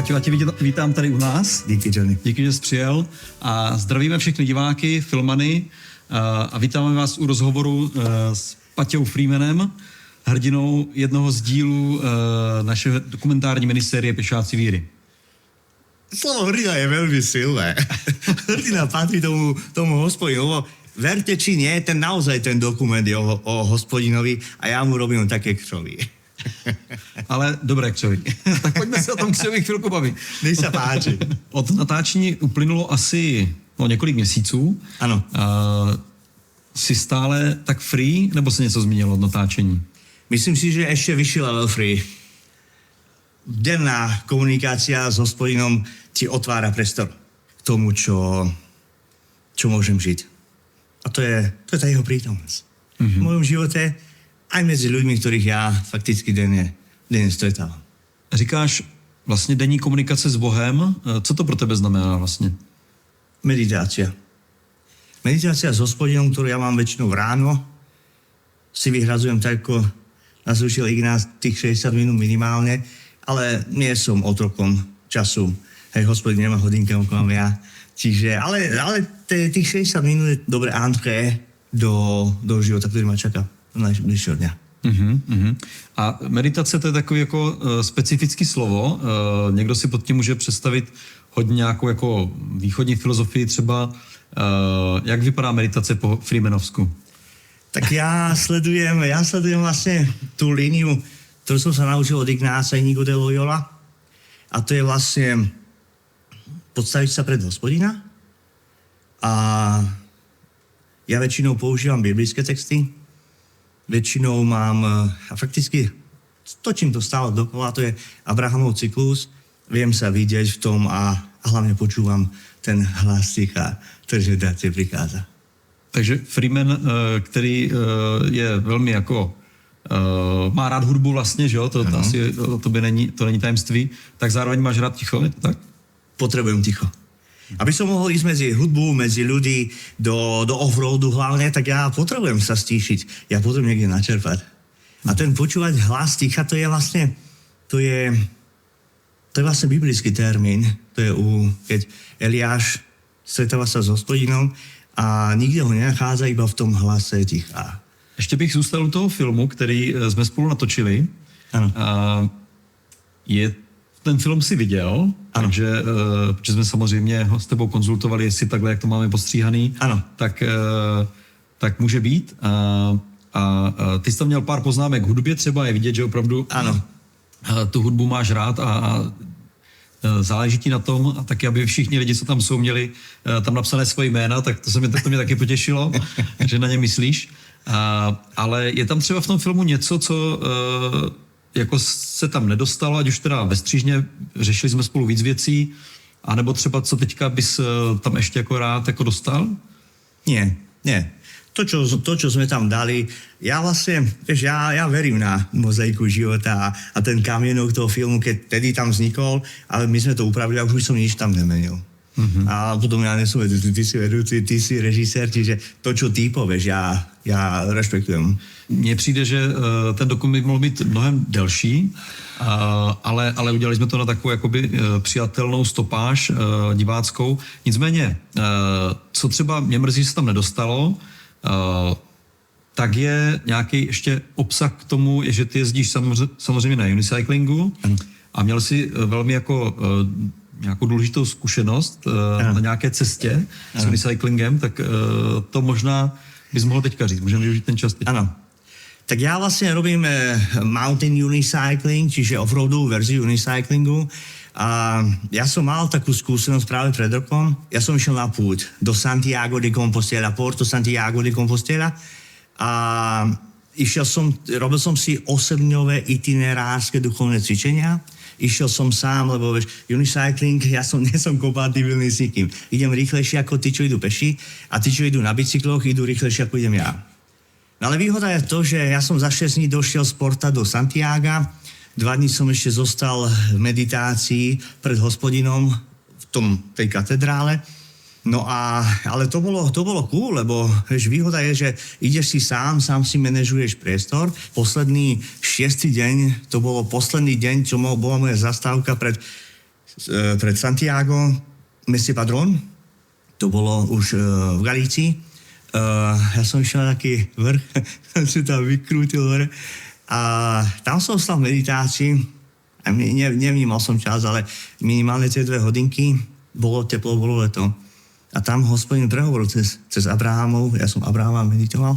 Paťo, já tě vítám tady u nás. Díky, Johnny. Díky, že jsi přijel. A zdravíme všechny diváky, filmany a vítáme vás u rozhovoru s Paťou Freemanem, hrdinou jednoho z dílů naše dokumentární minisérie Pešáci víry. Slovo hrdina je veľmi silné. Hrdina patrí tomu hospodinu. Verte či nie, naozaj ten dokument je o hospodinovi a já mu robím také křoví. Ale dobré křoví. Tak pojďme se o tom křoví chvilku bavit. Nech sa páči. Od natáčení uplynulo asi několik měsíců. Ano. Jsi stále tak free, nebo se něco změnilo od natáčení? Myslím si, že ešte vyšší level free. Denná komunikácia s hospodinom ti otvára priestor k tomu, čo môžem žiť. A to je tá jeho prítomnosť. V mojom živote aj medzi ľuďmi, ktorých ja fakticky denne stretávam. Říkáš vlastně denní komunikace s Bohem. Co to pro tebe znamená vlastně? Meditácia. Meditácia s hospodinom, ktorú ja mám väčšinou ráno, si vyhradzujem tak, ako nás učil Ignác, tých 60 minút minimálne, ale nie som otrokom času. Hej, hospodin nemá hodinka, ako mám ja. Čiže, ale tých 60 minút je dobré entrée do života, ktorý ma čaká najbližšieho dňa. A meditace to je takový jako specifický slovo. Někdo si pod tím může představit hodně nějakou jako východní filozofii třeba. Jak vypadá meditace po Freemanovsku? Tak ja sledujem vlastne tú líniu, ktorú som sa naučil od Ignáca Inigo de Loyola. A to je vlastne podstaviť sa pred hospodina. A ja väčšinou používam biblické texty. Väčšinou mám, a fakticky točím to stále dokola, to je Abrahamov cyklus. Viem sa vidieť v tom a hlavne počúvam ten hlas ticha, ktorý dáte prikáza. Takže Freeman, který je velmi jako, má rád hudbu vlastně, že jo, to asi to není tajemství, tak zároveň máš rád ticho, je to tak? Potrebujem ticho. Aby som mohol ísť medzi hudbu, medzi ľudí, do offroadu hlavne, tak ja potrebujem sa stíšiť. Ja potrebujem niekde načerpať. A ten počúvať hlas ticha, to je vlastne biblický termín. To je keď Eliáš stretáva sa s hospodinom, a nikde ho nenachádza iba v tom hlase ticha. Ještě bych zůstal u toho filmu, který jsme spolu natočili. Ano. Ten film si viděl, takže protože jsme samozřejmě ho s tebou konzultovali, jestli takhle, jak to máme postříhaný, ano. Tak může být. A ty jsi tam měl pár poznámek k hudbě třeba, je vidět, že opravdu ano. Tu hudbu máš rád a záleží ti na tom, a taky, aby všichni lidi, co tam jsou, měli tam napsané svoje jména, tak to mě taky potěšilo, že na ně myslíš. Ale je tam třeba v tom filmu něco, co jako se tam nedostalo, ať už teda ve střížně, řešili jsme spolu víc věcí, anebo třeba co teďka bys tam ještě jako rád jako dostal? Nie. To, čo sme tam dali, ja vlastne, ja verím na mozaiku života a ten kamienok toho filmu, keď tedy tam vznikol, ale my sme to upravili a už som nič tam nemenil. A potom ja nesom vedúci, ty si vedúci, ty si režisér, čiže to, čo ty povieš, ja respektujem. Mně přijde, že ten dokument by mohl být mnohem delší, ale udělali jsme to na takovou jakoby přijatelnou stopáž diváckou. Nicméně, co třeba mě mrzí, že se tam nedostalo, tak je nějaký ještě obsah k tomu, je, že ty jezdíš samozřejmě na unicyclingu a měl si velmi jako nějakou důležitou zkušenost na nějaké cestě s unicyclingem, tak to možná bys mohl teďka říct. Můžeme využít ten čas teď. Ano. Tak ja vlastne robím mountain unicycling, čiže offroadovú verziu unicyclingu. A ja som mal takú skúsenosť práve pred rokom. Ja som išiel na púť do Santiago de Compostela, Porto Santiago de Compostela. A robil som si 8-dňové itinerárske duchovné cvičenia. Išiel som sám, lebo unicycling, ja nie som kompatibilný s nikým. Idem rýchlejšie ako tí, čo idú peši, a tí, čo idú na bicykloch, idú rýchlejšie ako idem ja. No ale výhoda je to, že ja som za 6 dní došiel z Porta do Santiaga, 2 dní som ešte zostal v meditácii pred hospodinom v tej katedrále. No ale to bolo cool, lebo výhoda je, že ideš si sám si manažuješ priestor. Posledný 6. deň, to bolo posledný deň, čo bola moja zastávka pred pred Santiago, Messie Padrón, to bolo už v Galícii. Ja som išiel na taký vrch, som si tam vykrútil hore a tam som stal v meditácii. Nevnímal som čas, ale minimálne tie 2 hodinky, bolo teplo, bolo leto. A tam Hospodin prehovoril cez Abrahamov, ja som Abrahama meditoval,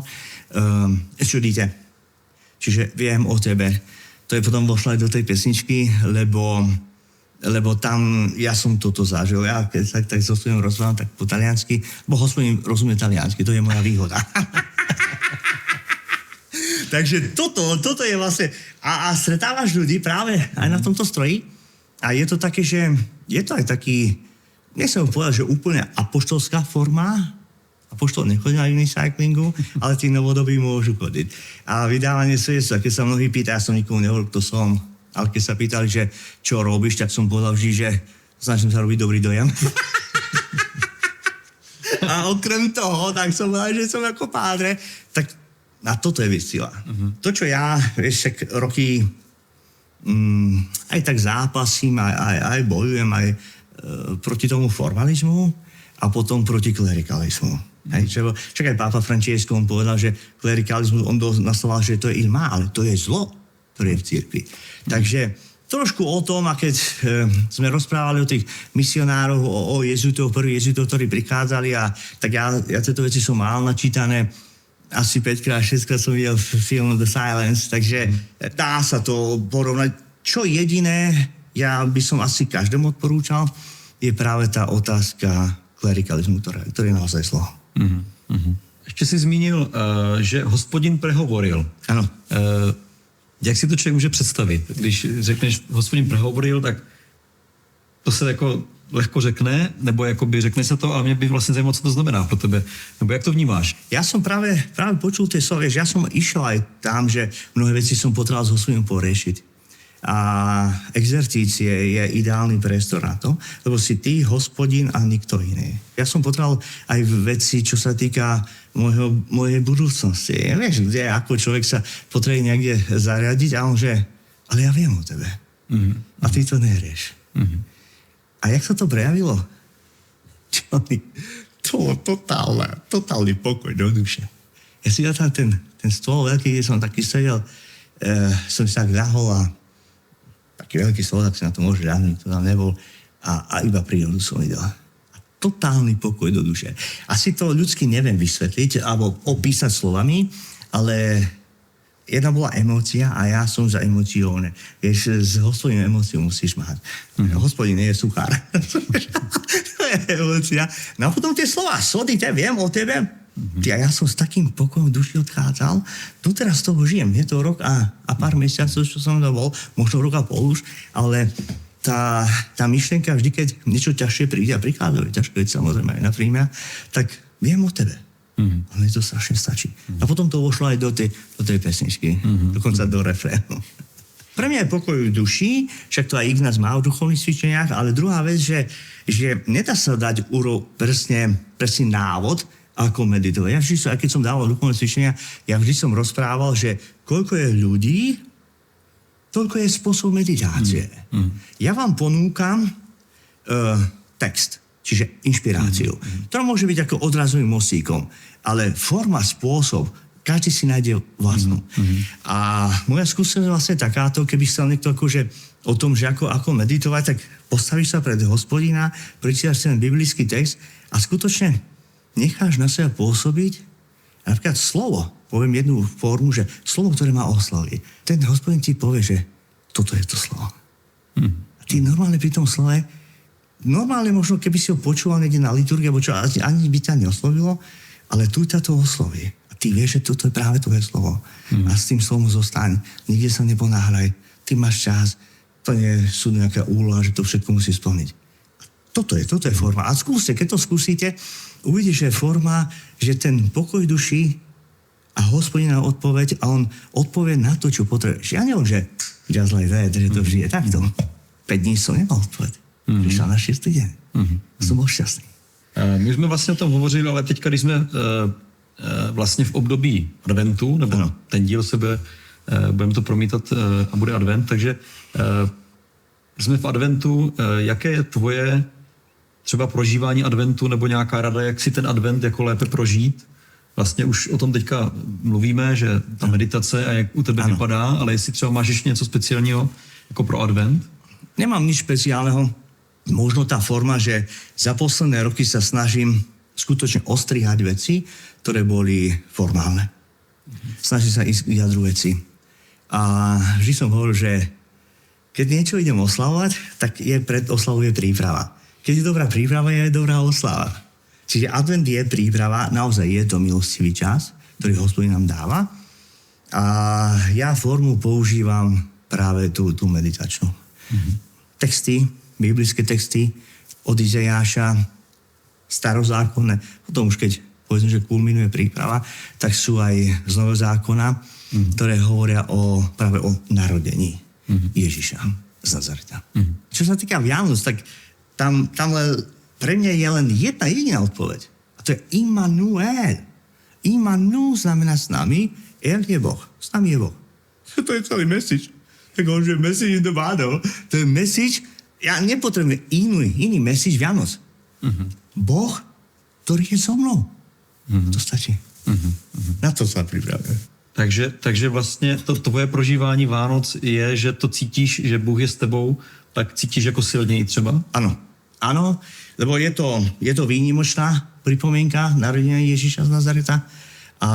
čudíte. Čiže viem o tebe. To je potom vošlo aj do tej pesničky, lebo tam ja som toto zažil. Ja keď tak so svojím rozprávam tak po taliansky, bo Hospodin rozumie taliansky, to je moja výhoda. Takže toto je vlastne... A stretávaš ľudí práve aj na tomto stroji. A je to také, že... Je to aj taký... Nechcem povedať, že úplne apoštolská forma. Apoštol nechodí na unicyclingu, ale tí novodobí môžu chodiť. A vydávanie svedectva, keď sa mnohí pýta, ja som nikomu nehovoril, kto som. Ale keď sa pýtali, že čo robíš, tak som povedal vždy, že snažím sa robiť dobrý dojem. A okrem toho, tak som povedal, že som ako pádre. Tak a toto je sila. To, čo ja, vieš, roky aj tak zápasím, aj bojujem, aj proti tomu formalizmu a potom proti klerikalizmu. Čak aj pápa František, on povedal, že klerikalizmus, on naslal, že to je il mal, ale to je zlo, ktoré je v cirkvi. Takže trošku o tom, a keď sme rozprávali o tých misionároch, o jezuitov, prvých jezuitov, ktorí prichádzali, a tak ja tieto veci som mal načítané, asi 5-krát, 6-krát som videl film The Silence, takže dá sa to porovnať. Čo jediné, ja by som asi každému odporúčal, je práve tá otázka klerikalizmu, ktorý je naozaj zlo. Ešte si zmínil, že Hospodin prehovoril. Ano. Jak si to člověk může představit? Když řekneš, Hospodin prehovoril, tak to se jako lehko řekne, nebo jakoby řekne se to, ale mě by vlastně zajímalo, co to znamená pro tebe. Nebo jak to vnímáš? Ja som práve počul tie slovy, že ja som išiel aj tam, že mnohé veci som potreboval s Hospodinom poriešiť. A exercície je ideálny priestor na to, lebo si ty, Hospodin a nikto iný. Ja som potreboval aj veci, čo sa týka mojej budúcnosti. Vieš, kde ako človek sa potrebuje niekde zariadiť a on že, ale ja viem o tebe. A ty to nerieš. A jak sa to prejavilo? To totálny pokoj do duše. Ja si tam ten stôl veľký, kde som taký sedel, som si tak ľahol a taký veľký stôl, tak si na to môže ľahnuť, to tam nebol. A iba prírodu som videl. A totálny pokoj do duše. Asi to ľudsky neviem vysvetliť alebo opísať slovami, ale jedna bola emócia a ja som za emócióne. Vieš, s Hospodinom emóciu musíš mať. Hospodin nie je suchár. To je emócia. No a potom tie slova, sodite, viem o tebe. A ja som s takým pokojom duši odchádzal. Doteraz toho žijem. Je to rok a pár mesiacov, čo som to bol. Možno rok a pol už. Ale tá myšlienka vždy, keď niečo ťažšie príde a prichádzajú ťažké, samozrejme aj na príjmia, tak viem o tebe. Ale to strašne stačí. A potom to vošlo aj do tej pesničky. Dokonca do refrénu. Pre mňa je pokoj v duši, však to aj Ignác má v duchovných cvičeniach, ale druhá vec, že nedá sa dať presne návod, ako meditovať. Ja vždy som, aj keď som dával duchovné cvičenia, ja vždy som rozprával, že koľko je ľudí, toľko je spôsob meditácie. Ja vám ponúkam text, čiže inšpiráciu. To môže byť ako odrazovým mostíkom, ale forma, spôsob, každý si nájde vlastnú. A moja skúsenosť je vlastne takáto, keby chcel niekto akože o tom, že ako meditovať, tak postavíš sa pred Hospodina, prečítaš ten biblický text a skutočne necháš na seba pôsobiť a napríklad slovo, poviem jednu formu, že slovo, ktoré má osloviť. Ten Hospodin ti povie, že toto je to slovo. A ty normálne pri tom slove, normálne možno, keby si ho počúval niekde na liturgii, alebo čo, ani by ťa neoslovilo, ale tu ťa to osloví. A ty vieš, že toto je práve tvoje slovo. A s tým slovom zostaň. Nikde sa neponáhľaj. Ty máš čas. To nie sú nejaká úloha, že to všetko musí splniť. Toto je forma. A skúste, keď to skúsite, uvidíš, že je forma, že ten pokoj duši a Hospodina odpoveď a on odpovie na to, čo potrebuješ. Ja neviem, že just like that, že to vždy je takto. 5 dní som nemal odpoveď. Prišla na 6. deň. Som bol šťastný. My jsme vlastně o tom hovořili, ale teďka, když jsme vlastně v období adventu, nebo ten díl budeme to promítat a bude advent, takže jsme v adventu. Jaké je tvoje třeba prožívání adventu nebo nějaká rada, jak si ten advent jako lépe prožít? Vlastně už o tom teďka mluvíme, že ta meditace a jak u tebe vypadá, ale jestli třeba máš ještě něco speciálního jako pro advent? Nemám nič špeciálneho. Možno tá forma, že za posledné roky sa snažím skutočne ostrihať veci, ktoré boli formálne. Snažím sa ísť k jadru veci. A vždy som hovoril, že keď niečo idem oslavovať, tak je pred oslavou je príprava. Keď je dobrá príprava, je dobrá oslava. Čiže advent je príprava, naozaj je to milostivý čas, ktorý Hospodin nám dáva. A ja formu používam práve tú meditačnú. Texty, biblické texty od Izajáša, starozákonné, potom už keď povedzme, že kulminuje príprava, tak sú aj z Nového zákona, ktoré hovoria práve o narodení Ježiša z Nazareta. Čo sa týka Vianoc, tak tam pre mňa je len jedna jediná odpoveď. A to je Immanuel. Immanuel znamená s nami, El je Boh. S nami je Boh. To je celý message. Tak on, že message in the Bible. To je message, ja nepotrebujem iný message Vianoc. Boh, ktorý je so mnou. To stačí. Na to sa pripravujem. Takže vlastně to tvoje prožívání Vánoc je, že to cítíš, že Bůh je s tebou, tak cítíš jako silněji třeba? Áno, lebo je to výnimočná pripomienka narodenia Ježiša z Nazareta a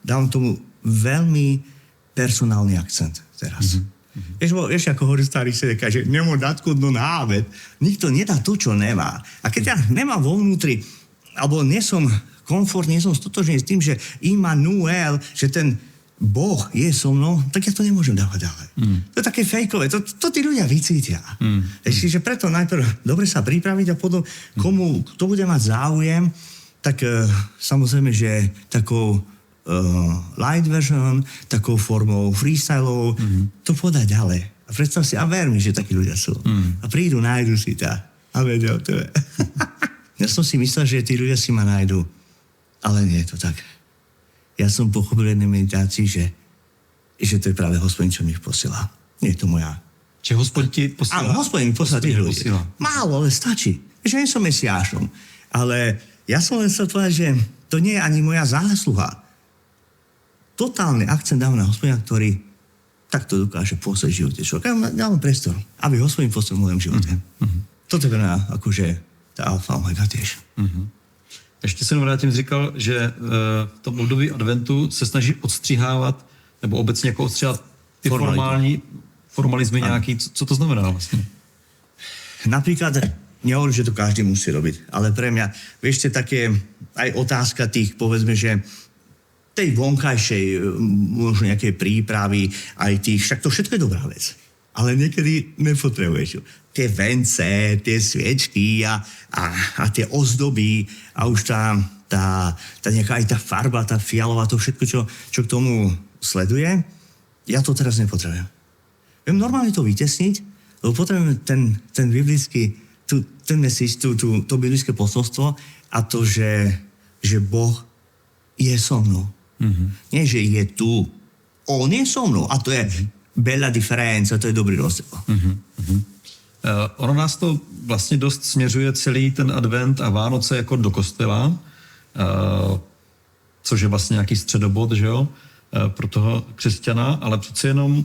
dávam tomu veľmi personálny akcent teraz. Vieš, ako hovorí starý sedeka, že nemô dať no náved. Nikto nedá to, čo nemá. A keď ja nemám vo vnútri, alebo nie som komfortný, nie som stotožný s tým, že Immanuel, že ten Boh je so mnou, tak ja to nemôžem dávať ďalej. To je také fejkové, to tí ľudia vycítia. Čiže preto najprv dobre sa pripraviť a potom kto bude mať záujem, tak samozrejme, že takou light version, takou formou freestyleov, to podá ďalej. A predstav si, a ver mi, že takí ľudia sú. A prídu, nájdu si to. A vedia o tebe. Ja som si myslel, že tí ľudia si ma nájdu. Ale nie je to tak. Ja som pochopil v jednej meditácii, že to je práve Hospodin, čo mi ich posiela. Nie je to moja. Čiže Hospodin ti posiela? Áno, Hospodin mi posiela tých ľudí. Málo, ale stačí. Že nie som mesiášom. Ale ja som len chcel povedať, že to nie je ani moja zásluha. Totálny akcent dávam na Hospodina, ktorý takto dokáže pôsobiť v živote človeka. Dávam priestor, aby Hospodin pôsobil v mojom živote. Toto je pre mňa akože tá alfa omega tiež. Ještě se vrátím, říkal, že v tom období adventu se snaží odstřihávat, nebo obecně jako odstřihávat ty formalizmy nějaký. Co to znamená vlastně? Napríklad, nehovorím, že to každý musí robiť, ale pre mňa, vieš, také aj otázka tých, povedzme, že tej vonkajšej, možno nejakej prípravy, aj tých, však to všetko je dobrá vec. Ale niekedy nepotrebuješ tie vence, tie sviečky a tie ozdoby a už tá nejaká aj tá farba, tá fialová, to všetko, čo k tomu sleduje, ja to teraz nepotrebujem. Viem normálne to vytesniť, lebo potrebujem ten biblický, ten message, to biblické posolstvo a to, že Boh je so mnou. Nie, že je tu. On je so mnou a to je bella differenza, to je dobrý rozdiel. Ono nás to vlastně dost směřuje celý ten advent a Vánoce jako do kostela, což je vlastně nějaký středobod, že jo, pro toho křesťana, ale přece jenom,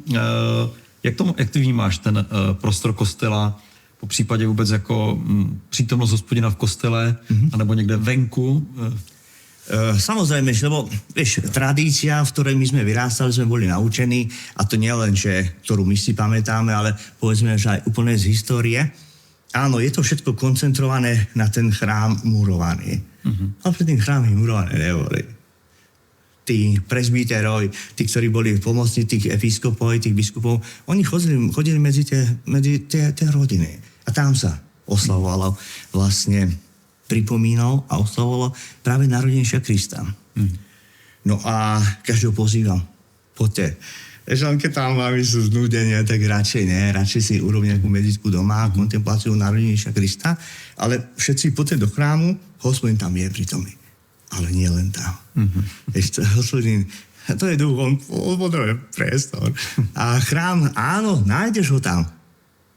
jak ty vnímáš ten prostor kostela, po případě vůbec jako přítomnost Hospodina v kostele, anebo někde venku? Samozrejme, lebo vieš, tradícia, v ktorej my sme vyrástali, sme boli naučení, a to nie len, že ktorú my si pamätáme, ale povedzme, že aj úplne z histórie. Áno, je to všetko koncentrované na ten chrám murovaný. Ale pred tým chrám murované neboli. Tí presbyteroj, tí, ktorí boli pomocní tých episkopov, tých biskupov, oni chodili medzi tie rodiny. A tam sa oslavovalo vlastne pripomínal a oslavovalo práve narodenejšia Krista. No a každého pozývam. Poďte. Keď tam máme sú znúdenia, tak radšej ne. Radšej si urobím nejakú medicku doma, kontempláciu narodenejšia Krista. Ale všetci poďte do chrámu, Hospodin tam je prítomný. Ale nie len tam. Hospodin, to je duch, on potrebuje priestor. A chrám, áno, nájdeš ho tam.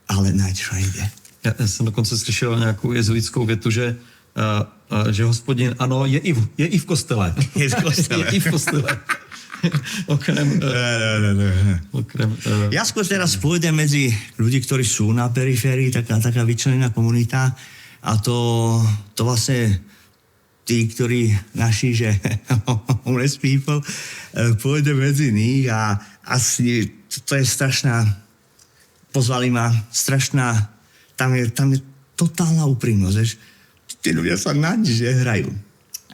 ale nájdeš ho inde. Já jsem dokonce slyšel nějakou jezuitskou větu, že Hospodin, ano, je i v kostele. Je v kostele. Je i v kostele. Okrem... Ja skôr teraz pôjdem medzi ľudí, ktorí sú na periférii, taká vyčlenená komunita, a to vlastne tí, ktorí naši, že homeless people, pôjde medzi nich a asi to je strašná, pozvali ma, strašná, tam je totálna úprimnosť, že tí ľudia sa na nič nehrajú.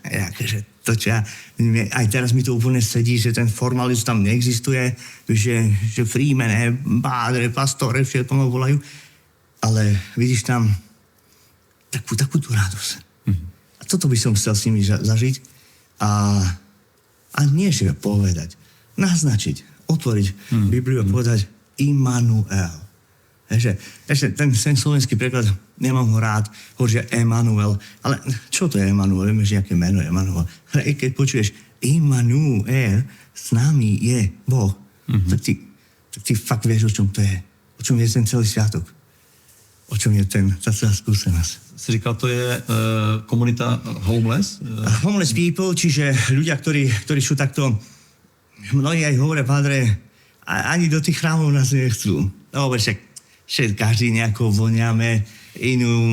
Akože to, čo aj teraz mi to úplne sedí, že ten formalizmus tam neexistuje, že freemene, bádre, pastore, všetko ma volajú, ale vidíš tam takú tú radosť. A toto by som chcel s nimi zažiť a nie že povedať, naznačiť, otvoriť Bibliu a povedať Immanuel. Ešte ten slovenský preklad, nemám ho rád, hovorí, že Emanuel, ale čo to je Emanuel? Vieme, že aké meno je Emanuel. Ale keď počuješ Immanuel, s nami je Boh, tak ty fakt vieš, o čom to je. O čom je ten celý sviatok. O čom je tá celá skúsenosť. Si říkal, to je komunita homeless? Homeless people, čiže ľudia, ktorí sú takto, mnohí aj hovoria, Padre, ani do tých chrámov nás nechcú. No, však každý nejako voňame,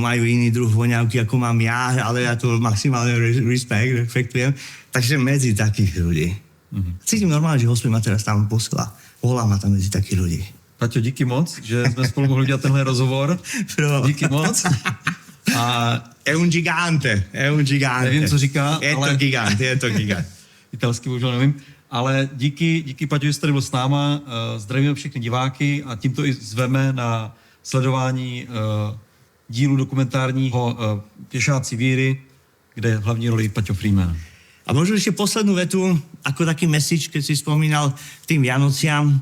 majú iný druh voňavky, ako mám ja, ale ja to maximálne respektujem. Takže medzi takých ľudí. Cítim normálne, že Hospod ma teraz tam posiela. Volá ma tam medzi takých ľudí. Paťo, díky moc, že jsme spolu mohli udělat tenhle rozhovor. Díky moc. A è un gigante. Nevím, co říká, ale... Je to gigant. Italsky bohužel nevím. Ale díky Paťo, že jste tady byl s náma. Zdravíme všechny diváky a tímto i zveme na sledování dílu dokumentárního Pěšáci víry, kde je hlavní roli Paťo Freeman. A možno ešte poslednú vetu, ako taký message, keď si spomínal tým Vianociam.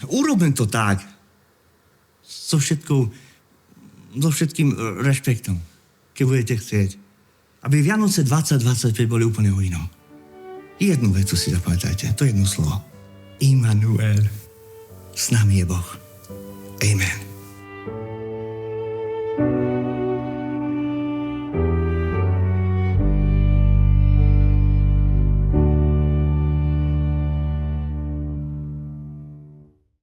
Urobím to tak, so všetkým rešpektom, keď budete chcieť. Aby Vianoce 2025 boli úplne o inom. Jednu vetu si zapamätajte, to jedno slovo. Immanuel. S nami je Boh. Amen.